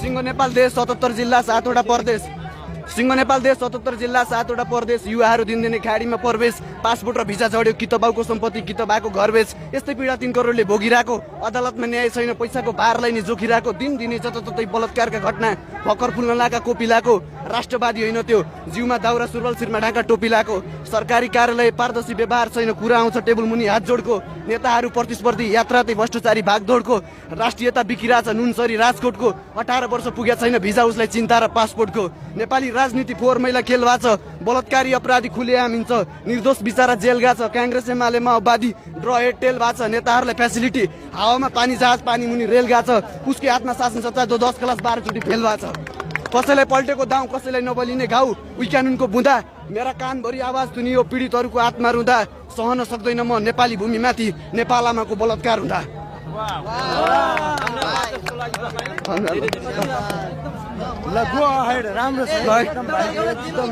सिंह नेपाल देश 77 जिल्ला 7 वटा प्रदेश सिंह नेपाल देश 77 जिल्ला 7 वटा प्रदेश युवाहरू दिनदिनै खाडीमा प्रवेश पासपोर्ट र भिजा झड्यो कि त बाउको सम्पत्ति कि त बाको घर बेच यस्तै पीडा 3 करोडले भोगिरहेको अदालतमा न्याय छैन पैसाको भारलाई नि जोखिरहेको दिनदिनै जताततै बलात्कारका घटना भक्कर फुल्न लागा कोपिलाको राष्ट्रवादी होइन त्यो जिउमा दाउरा सुरुवाल शिरमा ढाका टोपी लाको सरकारी कार्यालय पारदर्शी व्यवहार छैन कुरा आउँछ टेबल मुनि हात जोडको नेताहरू प्रतिस्पर्धी यात्रातै भ्रष्टाचारी भागदौडको राष्ट्रियता बिकिरहेछ नुनसरी राजकोटको 18 वर्ष पुगेको छैन भिजा उसलाई चिन्ता र पासपोर्टको नेपाली राजनीति फोहोर मैला खेल भएको छ बलात्कारी अपराधी खुलेआम हिँड्छ निर्दोष बिचारा जेल गएको छ कांग्रेस एमाले माओवादी ड्र हेडटेल भएको छ नेताहरूलाई फेसिलिटी हावामा पानी जहाज पानी मुनि रेल गएको छ उसकै हातमा शासन सत्ता जो 10 क्लास 12 चोटि फेल भएको छ कसैलाई पल्टेको दाउ कसैलाई नबलिने घाउ उही कानुनको बुँदा मेरा कानभरि आवाज सुनियो पीडितहरूको आत्मा रुँदा सहन सक्दैन म नेपाली भूमिमाथि नेपाल आमाको बलात्कार हुँदा ल गो अहेड राम्रो छ एकदम